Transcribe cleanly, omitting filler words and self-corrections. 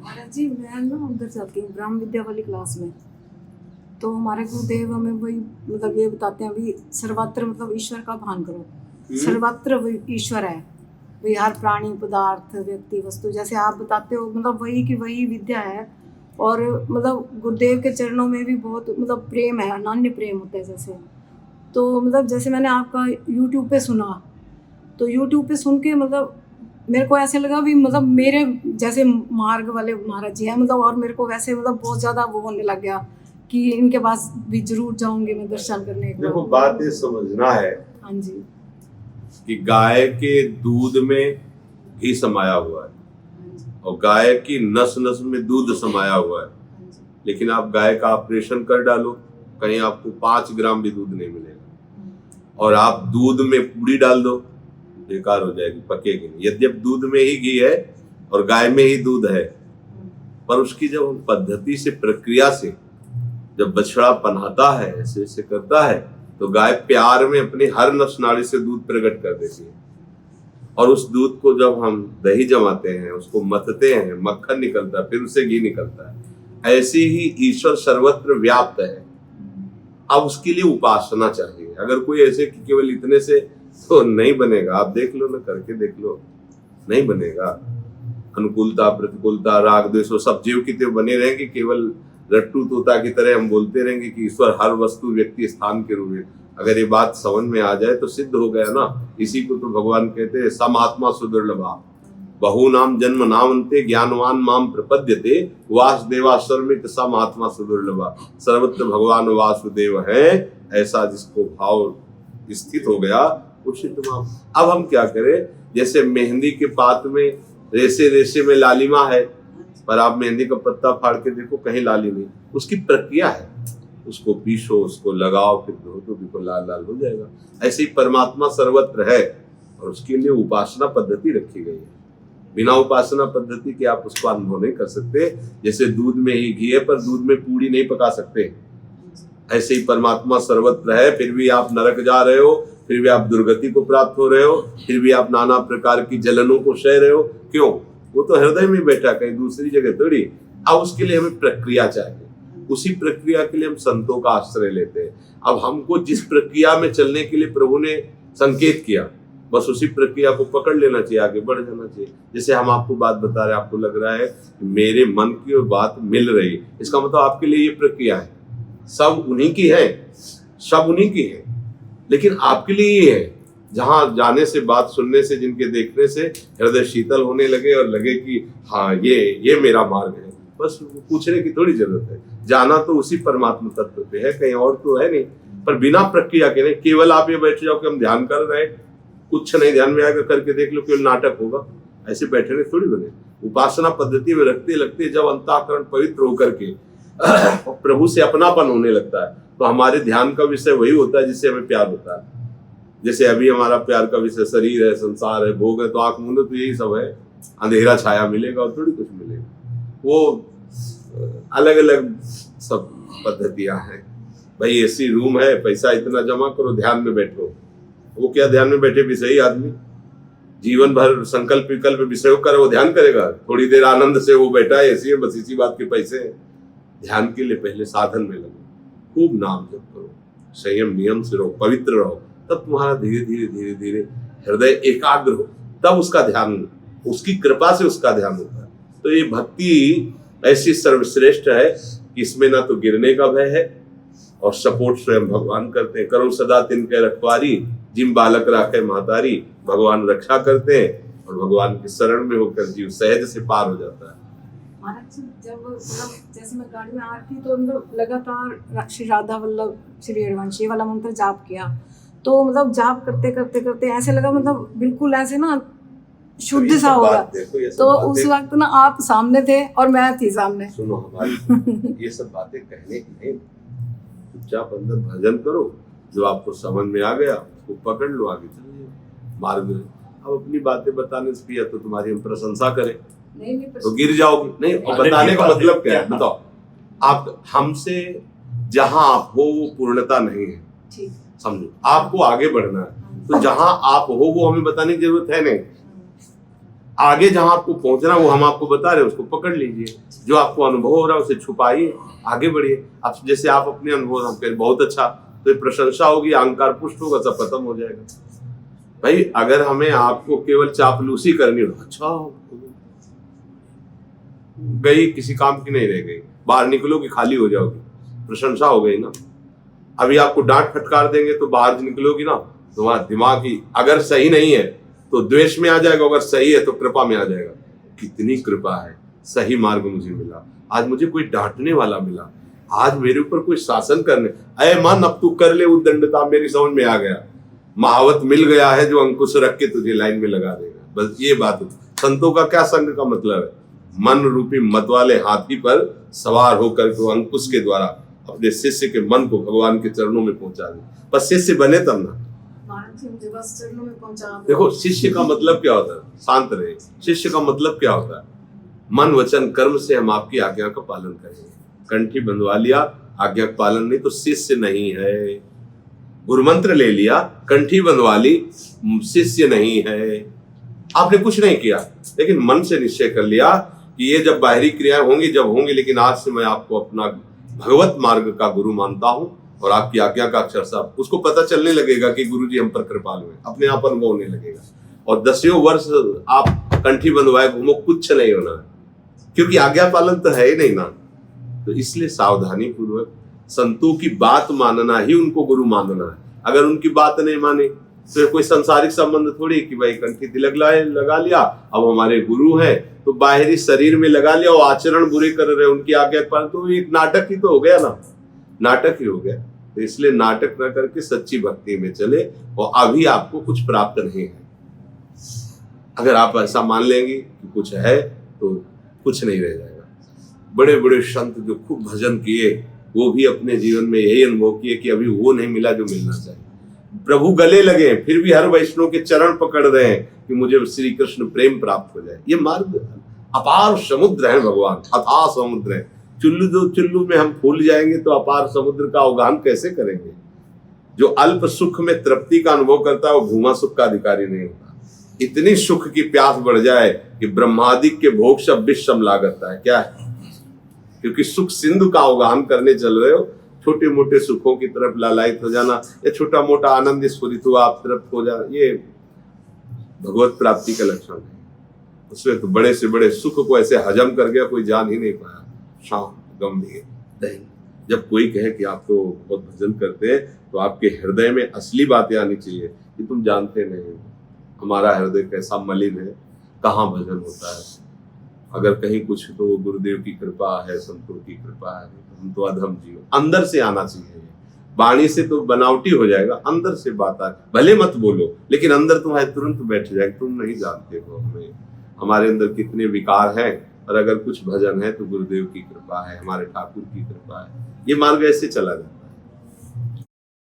महाराज जी मैं ना उधर जाती हूँ ब्रह्म विद्या वाली क्लास में। तो हमारे गुरुदेव हमें वही मतलब ये बताते हैं भी सर्वत्र मतलब ईश्वर का भान करो। सर्वत्र वही ईश्वर है, वही हर प्राणी पदार्थ व्यक्ति वस्तु जैसे आप बताते हो मतलब वही की वही विद्या है। और मतलब गुरुदेव के चरणों में भी बहुत मतलब प्रेम है, अनन्य प्रेम होता है जैसे। तो मतलब जैसे मैंने आपका यूट्यूब पे सुना, तो यूट्यूब पे सुन के मतलब मेरे को ऐसे लगा भी मतलब मेरे जैसे मार्ग वाले महाराज जी हैं मतलब, और मेरे को वैसे मतलब बहुत ज़्यादा वो होने लग गया कि इनके पास भी जरूर जाऊंगी मैं दर्शन करने के देखो बात ये समझना है हाँ जी कि गाय के दूध में घी समाया हुआ है और गाय की नस नस में दूध समाया हुआ है, लेकिन आप गाय का ऑपरेशन कर डालो कहीं आपको 5 ग्राम भी दूध नहीं मिलेगा। और आप दूध में पूरी डाल दो बेकार हो जाएगी, पकेगी नहीं। यद्यप दूध में ही घी है और गाय में ही दूध है, पर उसकी जब हम पद्धति से प्रक्रिया से जब बछड़ा पनहाता है ऐसे ऐसे करता है तो गाय प्यार में अपनी हर नस नाड़ी से दूध प्रकट कर देती है। और उस दूध को जब हम दही जमाते हैं, उसको मथते हैं, मक्खन निकलता है, फिर उससे घी निकलता है। ऐसे ही ईश्वर सर्वत्र व्याप्त है। अब उसके लिए उपासना चाहिए। अगर कोई ऐसे कि केवल इतने से तो नहीं बनेगा, आप देख लो ना, करके देख लो, नहीं बनेगा। अनुकूलता प्रतिकूलता राग द्वेष सब जीव की त्यों बने रहेंगे। केवल रट्टू तोता की तरह हम बोलते रहेंगे कि ईश्वर हर वस्तु व्यक्ति स्थान के रूप में। अगर ये बात समझ में आ जाए तो सिद्ध हो गया ना। इसी को तो भगवान कहते हैं समात्मा सुदुर्लभा बहु नाम जन्म नामन्ते ज्ञानवान माम प्रपद्यते वासुदेवाश्रमित समात्मा सुदुर्लभा। सर्वत्र भगवान वासुदेव है, ऐसा जिसको भाव स्थित हो गया वो सिद्ध भाव। अब हम क्या करें, जैसे मेहंदी के पात में रेसे रेसे में लालिमा है, पर आप मेहंदी का पत्ता फाड़ के देखो कहीं लाली नहीं। उसकी प्रक्रिया है, उसको पीसो, उसको लगाओ, फिर धो तो बिल्कुल लाल लाल हो जाएगा। ऐसे ही परमात्मा सर्वत्र है और उसके लिए उपासना पद्धति रखी गई है। बिना उपासना पद्धति के आप उसको अनुभव नहीं कर सकते। जैसे दूध में ही घी है पर दूध में पूरी नहीं पका सकते, ऐसे ही परमात्मा सर्वत्र है, फिर भी आप नरक जा रहे हो, फिर भी आप दुर्गति को प्राप्त हो रहे हो, फिर भी आप नाना प्रकार की जलनों को सह रहे हो। क्यों? वो तो हृदय में बैठा, कहीं दूसरी जगह थोड़ी। अब उसके लिए हमें प्रक्रिया चाहिए। उसी प्रक्रिया के लिए हम संतों का आश्रय लेते हैं। अब हमको जिस प्रक्रिया में चलने के लिए प्रभु ने संकेत किया, बस उसी प्रक्रिया को पकड़ लेना चाहिए, आगे बढ़ जाना चाहिए। जैसे हम आपको बात बता रहे हैं, आपको लग रहा है मेरे मन की बात मिल रही है, इसका मतलब आपके लिए ये प्रक्रिया है। सब उन्हीं की है, सब उन्हीं की है, लेकिन आपके लिए ये है। जहां जाने से, बात सुनने से, जिनके देखने से हृदय शीतल होने लगे और लगे कि हाँ ये मेरा मार्ग है, बस पूछने की थोड़ी जरूरत है। जाना तो उसी परमात्मा तत्व पे है, कहीं और तो है नहीं। पर बिना प्रक्रिया के नहीं, केवल आप ये बैठ जाओ कि हम ध्यान कर रहे हैं, कुछ नहीं ध्यान में आएगा, करके देख लो, केवल नाटक होगा, ऐसे बैठने थोड़ी बने। उपासना पद्धति में रखते लगते जब अंतःकरण पवित्र होकर के प्रभु से अपनापन होने लगता है तो हमारे ध्यान का विषय वही होता है जिससे हमें प्यार होता है। जैसे अभी हमारा प्यार का विषय शरीर है, संसार है, भोग है, तो आंख मूंदो तो यही सब है, अंधेरा छाया मिलेगा और थोड़ी कुछ मिलेगा। वो अलग अलग सब पद्धतियां हैं। भाई एसी रूम है, पैसा इतना जमा करो, ध्यान में बैठो। वो क्या ध्यान में बैठे विषयी आदमी, जीवन भर संकल्प विकल्प विषय कर वो ध्यान करेगा? थोड़ी देर आनंद से वो बैठा है एसी में, बस इसी बात के पैसे हैं। ध्यान के लिए पहले साधन में लगो, खूब नाम जप करो, संयम नियम से रहो, पवित्र रहो, तब तुम्हारा धीरे धीरे धीरे धीरे हृदय एकाग्र हो, तब उसका ध्यान, उसकी कृपा से उसका ध्यान होता है। तो ये भक्ति ऐसी सर्वश्रेष्ठ है कि इसमें ना तो गिरने का भय है और सपोर्ट स्वयं भगवान करते हैं। करो सदा तिनके रखवारी, जिम बालक राखे महतारी। भगवान रक्षा करते हैं और भगवान के शरण में होकर जीव सहज से पार हो जाता है। महाराज जी जब मतलब जैसे मैं गाड़ी में आ रही थी तो मतलब लगातार श्री राधा वल्लभ श्री हरिवंश वाला मंत्र जाप किया, तो मतलब जाप करते करते करते ऐसे लगा मतलब बिल्कुल ऐसे ना शुद्ध सा हो गया। तो उस वक्त ना आप सामने थे और मैं थी सामने। सुनो हमारी ये सब बातें कहने की नहीं, चुपचाप अंदर भजन करो, जो आपको समझ में आ गया उसको पकड़ लो, आगे चलिए मार्ग में। अब अपनी बातें बताने से किया तो तुम्हारी हम प्रशंसा करें नहीं तो गिर जाओगे। नहीं, और बताने का मतलब क्या है बताओ? आप हमसे जहां आप हो वो पूर्णता नहीं है, समझो। आपको आगे बढ़ना है तो जहां आप हो वो हमें बताने की जरूरत है नहीं। आगे जहां आपको पहुंचना वो हम आपको बता रहे हैं, उसको पकड़ लीजिए। जो आपको अनुभव हो रहा है उसे छुपाइए, आगे बढ़िए। अब जैसे आप अपने अनुभव हम कह बहुत अच्छा, तो ये प्रशंसा होगी, अहंकार पुष्ट होगा, सब खत्म हो जाएगा। भाई अगर हमें आपको केवल चापलूसी करनी हो, अच्छा गई, किसी काम की नहीं रह गई, बाहर निकलोगी खाली हो जाओगी, प्रशंसा हो गई ना। अभी आपको डांट फटकार देंगे तो बाहर निकलोगी ना, तुम्हारा दिमाग ही अगर सही नहीं है तो द्वेष में आ जाएगा, अगर सही है तो कृपा में आ जाएगा। कितनी कृपा है, सही मार्ग मुझे मिला, आज मुझे कोई डांटने वाला मिला, आज मेरे ऊपर कोई शासन करने, अरे मन अब तू कर ले उद्दंडता, मेरी समझ में आ गया, महावत मिल गया है जो अंकुश रख के तुझे लाइन में लगा देगा। बस ये बात है। संतों का क्या संग का मतलब है, मन रूपी मत वाले हाथी पर सवार होकर के अंकुश के द्वारा अपने शिष्य के मन को भगवान के चरणों में पहुंचा दे। बस शिष्य बने तब ना। देखो शिष्य का मतलब क्या होता है, शांत रहे। शिष्य का मतलब क्या होता है, मन वचन कर्म से हम आपकी आज्ञा का पालन करेंगे। कंठी बंधवा लिया, आज्ञा का पालन नहीं तो शिष्य नहीं है। गुरु मंत्र ले लिया, कंठी बंधवा ली, शिष्य नहीं है। आपने कुछ नहीं किया, लेकिन मन से निश्चय कर लिया कि ये जब बाहरी क्रियाएं होंगी जब होंगी, लेकिन आज से मैं आपको अपना भगवत मार्ग का गुरु मानता हूं और आपकी आज्ञा का अक्षर साहब। उसको पता चलने लगेगा कि गुरु जी हम पर कृपालु हैं, अपने आप अनुभव होने लगेगा। और 10 वर्ष आप कंठी बंधवाए घूमो, कुछ नहीं होना है, क्योंकि आज्ञा पालन तो है ही नहीं ना। तो इसलिए सावधानी पूर्वक संतों की बात मानना ही उनको गुरु मानना है। अगर उनकी बात नहीं माने तो कोई सांसारिक संबंध थोड़ी कि भाई कंठी तिलक लगा लिया, अब हमारे गुरु हैं तो बाहरी शरीर में लगा लिया और आचरण बुरे कर रहे, उनकी आज्ञा पालन, तो एक नाटक ही तो हो गया ना, नाटक ही हो गया। तो इसलिए नाटक न करके सच्ची भक्ति में चले, और अभी आपको कुछ प्राप्त नहीं है। अगर आप ऐसा मान लेंगे कि कुछ है तो कुछ नहीं रह जाएगा। बड़े बड़े संत जो खूब भजन किए वो भी अपने जीवन में यही अनुभव किए कि अभी वो नहीं मिला जो मिलना चाहिए। प्रभु गले लगे फिर भी हर वैष्णव के चरण पकड़ रहे हैं कि मुझे श्री कृष्ण प्रेम प्राप्त हो जाए। ये मार्ग अपार समुद्र है भगवान, अथाह समुद्र है। चुल्लू में हम फूल जाएंगे तो अपार समुद्र का अवगाहन कैसे करेंगे। जो अल्प सुख में तृप्ति का अनुभव करता है वो भूमा सुख का अधिकारी नहीं होता। इतनी सुख की प्यास बढ़ जाए कि ब्रह्मादिक के भोग सब विषम लागता है, क्या है, क्योंकि सुख सिंधु का अवगाहन करने चल रहे हो। छोटे मोटे सुखों की तरफ लालायित हो जाना या छोटा मोटा आनंद स्फुरित हुआ आप तरफ हो जाना, ये भगवत प्राप्ति का लक्षण है। उसमें तो बड़े से बड़े सुख को ऐसे हजम कर गया कोई जान ही नहीं पाया। शांत गंभीर, जब कोई कहे कि आप तो बहुत भजन करते हैं तो आपके हृदय में असली बातें आनी चाहिए कि तुम जानते नहीं हमारा हृदय कैसा मलिन है, कहाँ भजन होता है। अगर कहीं कुछ तो गुरुदेव की कृपा है, संतों की कृपा है, हम तो अधम जीव। अंदर से आना चाहिए, वाणी से तो बनावटी हो जाएगा, अंदर से बात आ, भले मत बोलो लेकिन अंदर तुम्हारे तुरंत बैठ जाएगा। तुम नहीं जानते हो हमें, हमारे अंदर कितने विकार हैं, और अगर कुछ भजन है तो गुरुदेव की कृपा है, हमारे ठाकुर की कृपा है। ये मार्ग ऐसे चला जाता है।